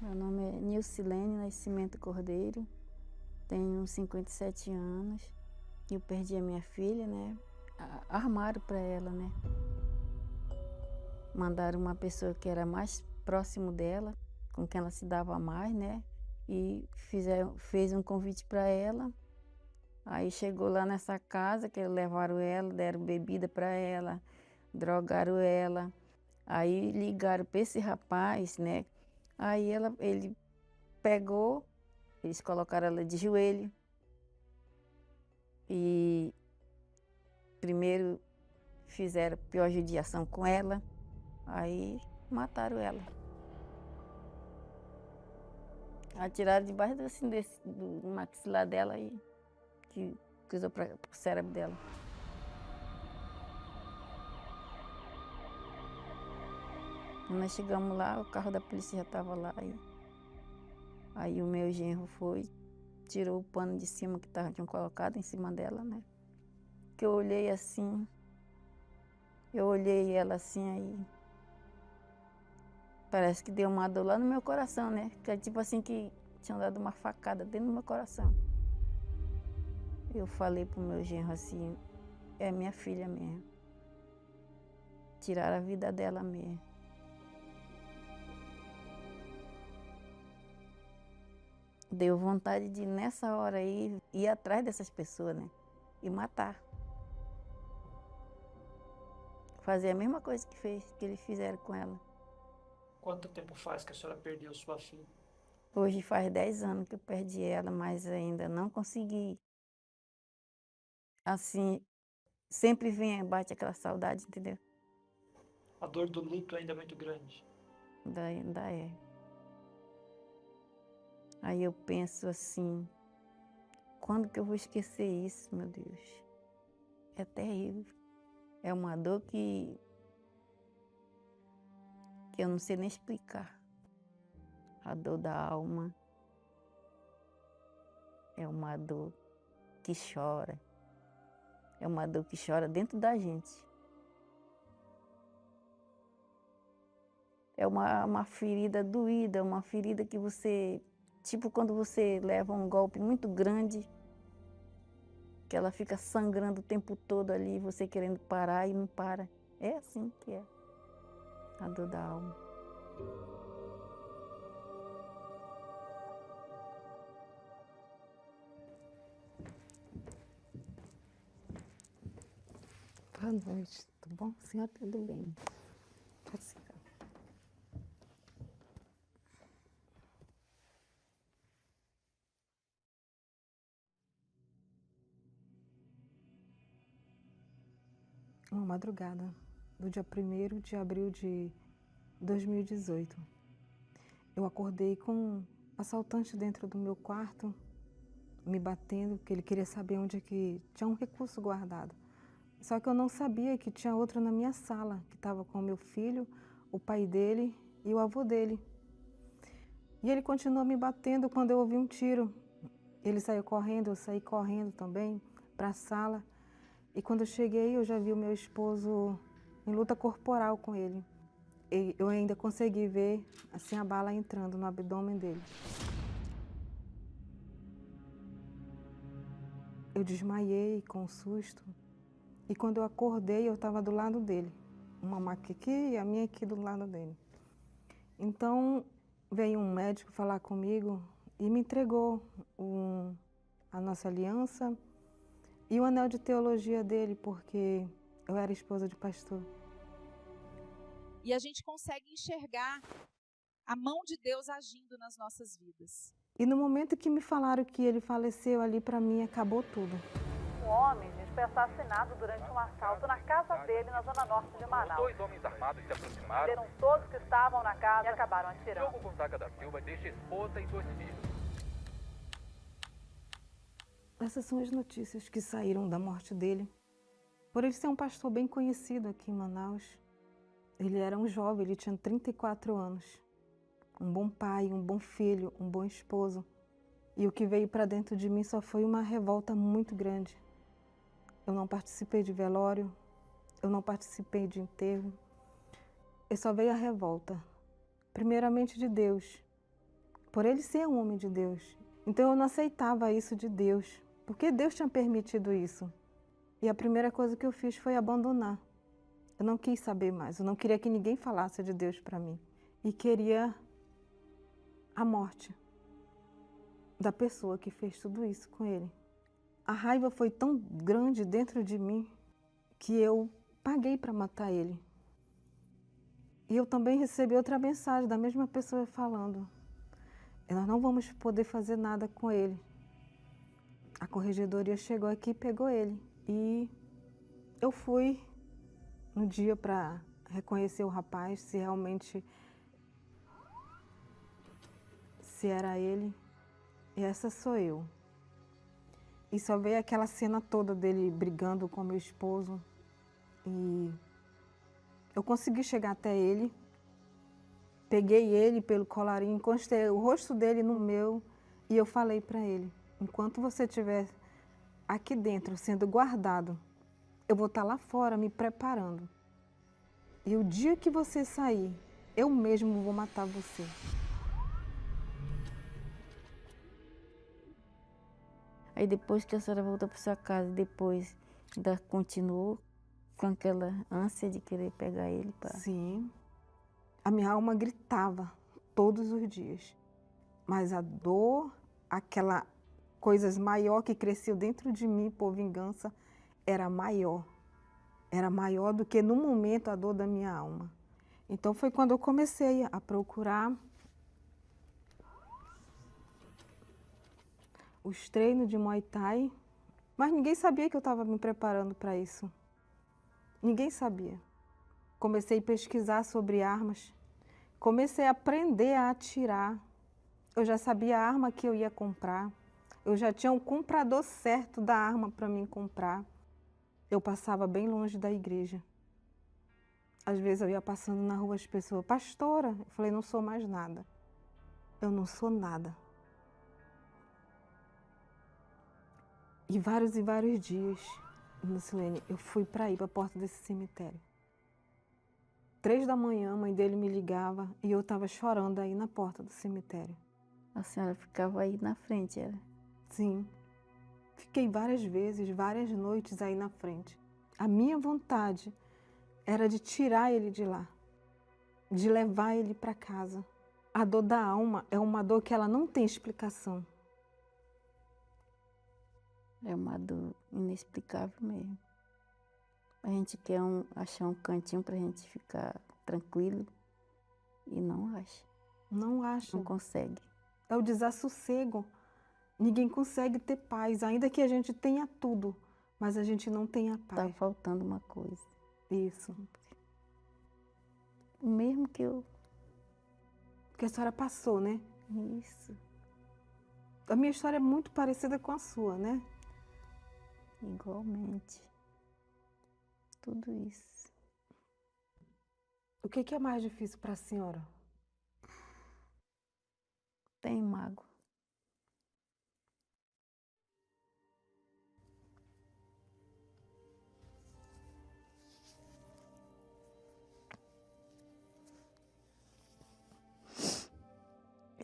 Meu nome é Nilcilene Nascimento Cordeiro, tenho 57 anos. Eu perdi a minha filha, né? Armaram para ela, né? Mandaram uma pessoa que era mais próximo dela, com quem ela se dava mais, né? E fez um convite para ela. Aí chegou lá nessa casa, que levaram ela, deram bebida para ela, drogaram ela. Aí ligaram para esse rapaz, né? Aí ele pegou, eles colocaram ela de joelho e primeiro fizeram pior judiação com ela, aí mataram ela. Atiraram debaixo assim, do maxilar dela e que usou para o cérebro dela. Quando nós chegamos lá, o carro da polícia já estava lá. Aí o meu genro foi, tirou o pano de cima que tinham colocado em cima dela, né? Que eu olhei assim, eu olhei ela assim, aí parece que deu uma dor lá no meu coração, né? Que é tipo assim que tinham dado uma facada dentro do meu coração. Eu falei pro meu genro assim, é minha filha mesmo. Tiraram a vida dela mesmo. Deu vontade de, nessa hora aí, ir atrás dessas pessoas, né? E matar. Fazer a mesma coisa que eles fizeram com ela. Quanto tempo faz que a senhora perdeu sua filha? Hoje faz 10 anos que eu perdi ela, mas ainda não consegui. Assim, sempre vem, bate aquela saudade, entendeu? A dor do luto ainda é muito grande. Ainda é. Aí eu penso assim, quando que eu vou esquecer isso, meu Deus? É terrível. É uma dor que eu não sei nem explicar. A dor da alma é uma dor que chora. É uma dor que chora dentro da gente. É uma ferida doída, uma ferida que você... Tipo quando você leva um golpe muito grande, que ela fica sangrando o tempo todo ali, você querendo parar e não para. É assim que é a dor da alma. Boa noite, tudo bom? Senhora, tudo bem? Pode ficar. Uma madrugada do dia 1º de abril de 2018. Eu acordei com um assaltante dentro do meu quarto, me batendo, porque ele queria saber onde é que tinha um recurso guardado. Só que eu não sabia que tinha outro na minha sala, que estava com o meu filho, o pai dele e o avô dele. E ele continuou me batendo quando eu ouvi um tiro. Ele saiu correndo, eu saí correndo também para a sala. E quando eu cheguei, eu já vi o meu esposo em luta corporal com ele. E eu ainda consegui ver assim a bala entrando no abdômen dele. Eu desmaiei com susto. E quando eu acordei, eu estava do lado dele. Uma maca aqui e a minha aqui do lado dele. Então, veio um médico falar comigo e me entregou a nossa aliança e o anel de teologia dele, porque eu era esposa de pastor. E a gente consegue enxergar a mão de Deus agindo nas nossas vidas. E no momento que me falaram que ele faleceu ali, para mim, acabou tudo. Um homem, gente, foi assassinado durante um assalto na casa dele, na zona norte de Manaus. Dois homens armados se aproximaram. Prenderam todos que estavam na casa e acabaram atirando. Diogo Gonzaga da Silva deixa esposa e 2 filhos. Essas são as notícias que saíram da morte dele. Por ele ser um pastor bem conhecido aqui em Manaus. Ele era um jovem, ele tinha 34 anos. Um bom pai, um bom filho, um bom esposo. E o que veio para dentro de mim só foi uma revolta muito grande. Eu não participei de velório, eu não participei de enterro. E só veio a revolta. Primeiramente de Deus, por ele ser um homem de Deus. Então eu não aceitava isso de Deus, porque Deus tinha permitido isso. E a primeira coisa que eu fiz foi abandonar. Eu não quis saber mais, eu não queria que ninguém falasse de Deus para mim. E queria a morte da pessoa que fez tudo isso com ele. A raiva foi tão grande dentro de mim que eu paguei para matar ele. E eu também recebi outra mensagem da mesma pessoa falando: nós não vamos poder fazer nada com ele. A corregedoria chegou aqui e pegou ele. E eu fui no dia para reconhecer o rapaz, se realmente se era ele. E essa sou eu. E só veio aquela cena toda dele brigando com meu esposo. E eu consegui chegar até ele. Peguei ele pelo colarinho, encostei o rosto dele no meu e eu falei para ele: enquanto você estiver aqui dentro sendo guardado, eu vou estar lá fora me preparando. E o dia que você sair, eu mesmo vou matar você. Aí depois que a senhora voltou para sua casa, depois ainda continuou com aquela ânsia de querer pegar ele para... Sim, a minha alma gritava todos os dias. Mas a dor, aquela coisas maior que cresceu dentro de mim por vingança, era maior. Era maior do que no momento a dor da minha alma. Então foi quando eu comecei a procurar os treinos de Muay Thai, mas ninguém sabia que eu estava me preparando para isso. Ninguém sabia. Comecei a pesquisar sobre armas, comecei a aprender a atirar. Eu já sabia a arma que eu ia comprar, eu já tinha um comprador certo da arma para mim comprar. Eu passava bem longe da igreja. Às vezes eu ia passando na rua, as pessoas: pastora, eu falei: não sou mais nada. Eu não sou nada. E vários dias, Lucilene, eu fui para ir para a porta desse cemitério. 3 da manhã, a mãe dele me ligava e eu estava chorando aí na porta do cemitério. A senhora ficava aí na frente, era? Sim. Fiquei várias vezes, várias noites aí na frente. A minha vontade era de tirar ele de lá, de levar ele para casa. A dor da alma é uma dor que ela não tem explicação. É uma dor inexplicável mesmo. A gente quer achar um cantinho pra gente ficar tranquilo e não acha. Não acha. Não consegue. É o desassossego. Ninguém consegue ter paz, ainda que a gente tenha tudo, mas a gente não tem a paz. Tá faltando uma coisa. Isso. O mesmo que eu... Porque a senhora passou, né? Isso. A minha história é muito parecida com a sua, né? Igualmente. Tudo isso. O que é mais difícil para a senhora? Tem mágoa.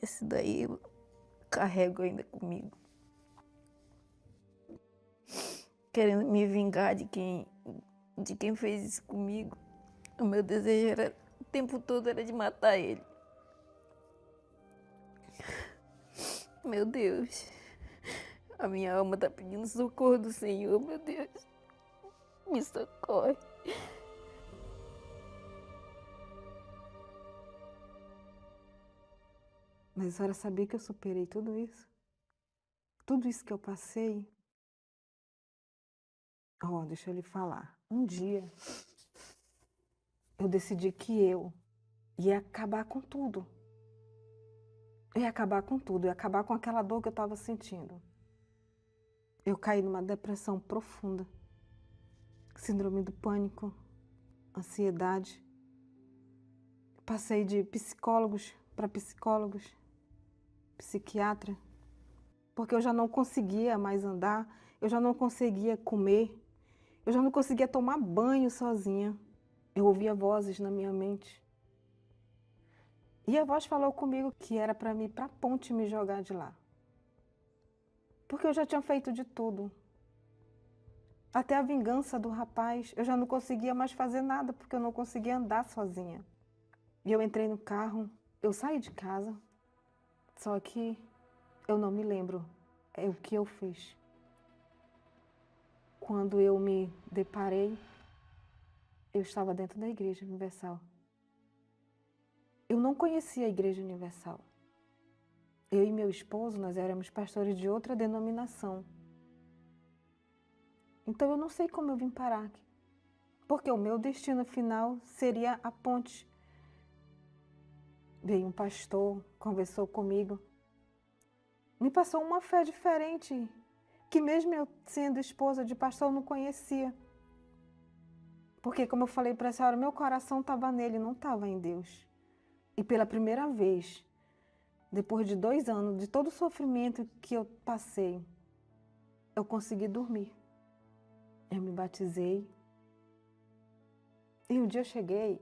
Esse daí eu carrego ainda comigo. Querendo me vingar de quem fez isso comigo. O meu desejo era, o tempo todo era de matar ele. Meu Deus. A minha alma está pedindo socorro do Senhor, meu Deus. Me socorre. Mas a senhora sabia que eu superei tudo isso? Tudo isso que eu passei? Deixa eu lhe falar. Um dia, eu decidi que eu ia acabar com tudo. Eu ia acabar com tudo, eu ia acabar com aquela dor que eu estava sentindo. Eu caí numa depressão profunda. Síndrome do pânico, ansiedade. Passei de psicólogos para psicólogos, psiquiatra, porque eu já não conseguia mais andar, eu já não conseguia comer, eu já não conseguia tomar banho sozinha. Eu ouvia vozes na minha mente. E a voz falou comigo que era para mim ir para a ponte e me jogar de lá. Porque eu já tinha feito de tudo. Até a vingança do rapaz, eu já não conseguia mais fazer nada, porque eu não conseguia andar sozinha. E eu entrei no carro, eu saí de casa, só que eu não me lembro o que eu fiz. Quando eu me deparei, eu estava dentro da Igreja Universal. Eu não conhecia a Igreja Universal. Eu e meu esposo, nós éramos pastores de outra denominação. Então eu não sei como eu vim parar aqui. Porque o meu destino final seria a ponte. Veio um pastor, conversou comigo. Me passou uma fé diferente, que mesmo eu sendo esposa de pastor, eu não conhecia. Porque, como eu falei para a senhora, meu coração estava nele, não estava em Deus. E pela primeira vez, depois de 2 anos, de todo o sofrimento que eu passei, eu consegui dormir. Eu me batizei. E um dia eu cheguei,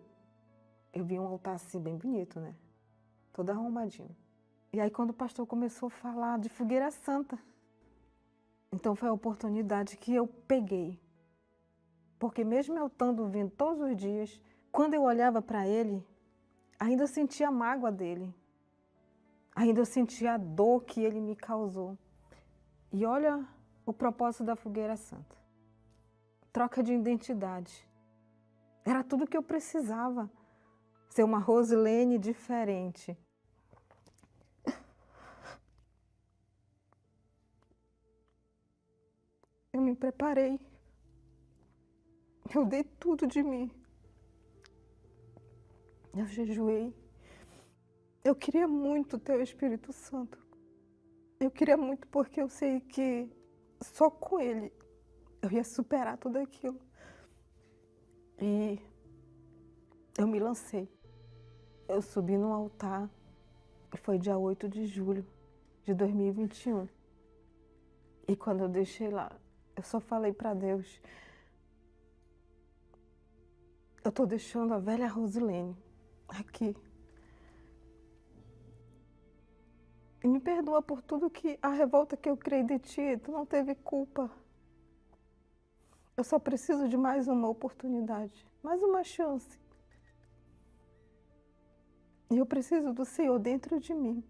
eu vi um altar assim, bem bonito, né? Todo arrumadinho. E aí quando o pastor começou a falar de fogueira santa, então foi a oportunidade que eu peguei. Porque mesmo eu estando vindo todos os dias, quando eu olhava para ele, ainda eu sentia a mágoa dele. Ainda eu sentia a dor que ele me causou. E olha o propósito da fogueira santa. Troca de identidade. Era tudo que eu precisava. Ser uma Rosilene diferente. Eu me preparei. Eu dei tudo de mim. Eu jejuei. Eu queria muito ter o Espírito Santo. Eu queria muito porque eu sei que só com ele eu ia superar tudo aquilo. E eu me lancei. Eu subi no altar. Foi dia 8 de julho de 2021. E quando eu deixei lá, eu só falei para Deus: eu tô deixando a velha Rosilene aqui. E me perdoa por tudo que a revolta que eu criei de ti, tu não teve culpa. Eu só preciso de mais uma oportunidade, mais uma chance. E eu preciso do Senhor dentro de mim.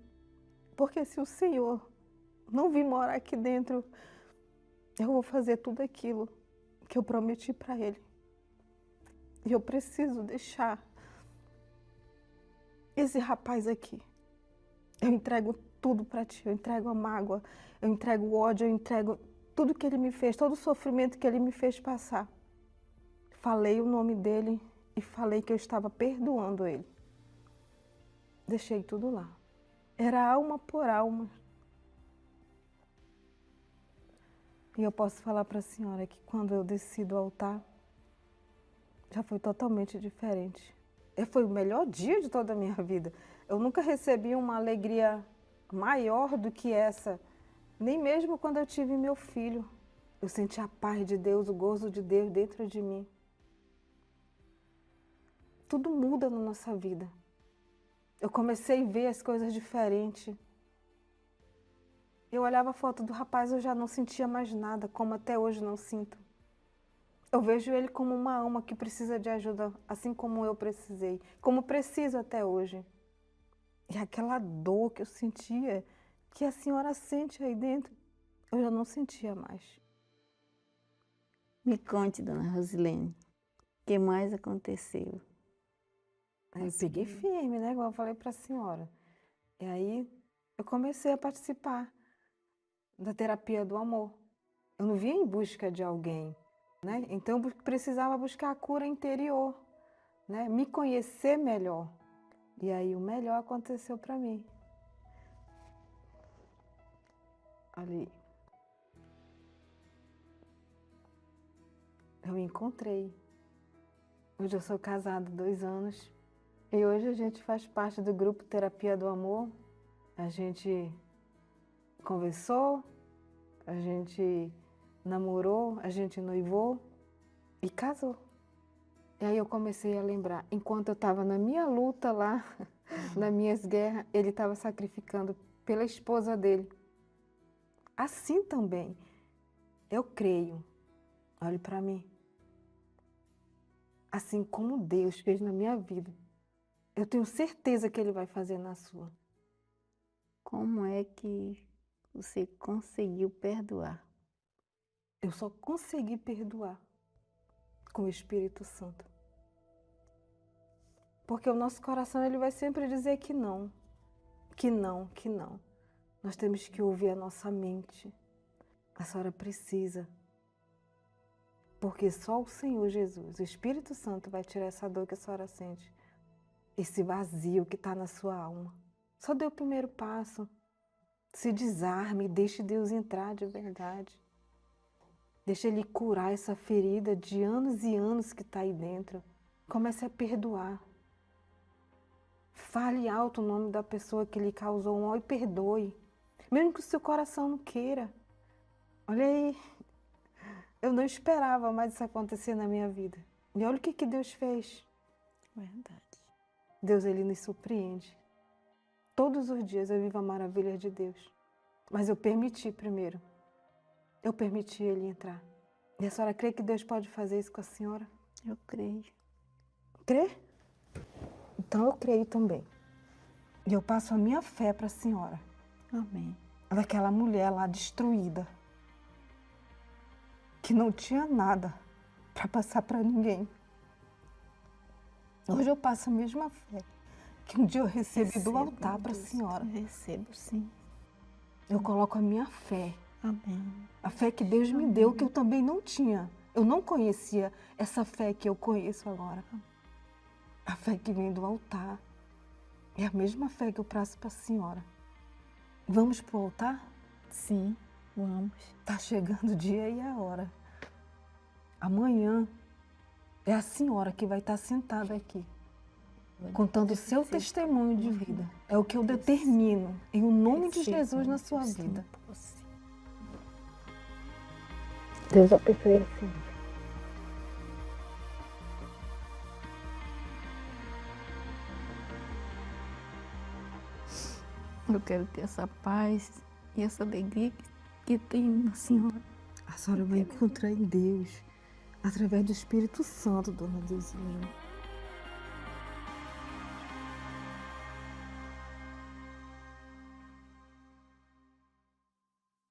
Porque se o Senhor não vir morar aqui dentro, eu vou fazer tudo aquilo que eu prometi para Ele. E eu preciso deixar esse rapaz aqui. Eu entrego tudo para Ti, eu entrego a mágoa, eu entrego o ódio, eu entrego tudo que Ele me fez, todo o sofrimento que Ele me fez passar. Falei o nome dEle e falei que eu estava perdoando Ele. Deixei tudo lá. Era alma por alma. E eu posso falar para a senhora que quando eu desci do altar, já foi totalmente diferente. Foi o melhor dia de toda a minha vida. Eu nunca recebi uma alegria maior do que essa. Nem mesmo quando eu tive meu filho. Eu senti a paz de Deus, o gozo de Deus dentro de mim. Tudo muda na nossa vida. Eu comecei a ver as coisas diferentes. Eu olhava a foto do rapaz, eu já não sentia mais nada, como até hoje não sinto. Eu vejo ele como uma alma que precisa de ajuda, assim como eu precisei, como preciso até hoje. E aquela dor que eu sentia, que a senhora sente aí dentro, eu já não sentia mais. Me conte, dona Rosilene, o que mais aconteceu? Aí eu peguei firme, né, igual eu falei para a senhora. E aí eu comecei a participar da terapia do amor. Eu não vinha em busca de alguém, né? Então eu precisava buscar a cura interior, né? Me conhecer melhor. E aí o melhor aconteceu para mim. Ali. Eu me encontrei. Hoje eu sou casada há 2 anos. E hoje a gente faz parte do grupo Terapia do Amor. A gente conversou, a gente namorou, a gente noivou e casou. E aí eu comecei a lembrar, enquanto eu estava na minha luta lá, nas minhas guerras, ele estava sacrificando pela esposa dele. Assim também, eu creio, olhe para mim, assim como Deus fez na minha vida, eu tenho certeza que Ele vai fazer na sua. Como é que você conseguiu perdoar? Eu só consegui perdoar com o Espírito Santo. Porque o nosso coração ele vai sempre dizer que não, que não, que não. Nós temos que ouvir a nossa mente. A senhora precisa. Porque só o Senhor Jesus, o Espírito Santo, vai tirar essa dor que a senhora sente. Esse vazio que está na sua alma. Só dê o primeiro passo. Se desarme, deixe Deus entrar de verdade. Deixe Ele curar essa ferida de anos e anos que está aí dentro. Comece a perdoar. Fale alto o nome da pessoa que lhe causou um mal e perdoe. Mesmo que o seu coração não queira. Olha aí, eu não esperava mais isso acontecer na minha vida. E olha o que Deus fez. Verdade. Deus, Ele nos surpreende. Todos os dias eu vivo a maravilha de Deus. Mas eu permiti primeiro. Eu permiti Ele entrar. E a senhora crê que Deus pode fazer isso com a senhora? Eu creio. Crê? Então eu creio também. E eu passo a minha fé para a senhora. Amém. Daquela mulher lá destruída. Que não tinha nada para passar para ninguém. Hoje eu passo a mesma fé que um dia eu recebi do altar para a senhora. Eu recebo, sim. Eu coloco a minha fé. Amém. A fé que Deus me deu, que eu também não tinha. Eu não conhecia essa fé que eu conheço agora. A fé que vem do altar. É a mesma fé que eu passo para a senhora. Vamos para o altar? Sim, vamos. Está chegando o dia e a hora. Amanhã é a senhora que vai estar sentada aqui, contando o seu testemunho de vida. É o que eu determino, em o nome de Jesus na sua vida. Deus abençoe a senhora. Eu quero ter essa paz e essa alegria que tem na senhora. A senhora vai encontrar em Deus, através do Espírito Santo, dona Deusinha.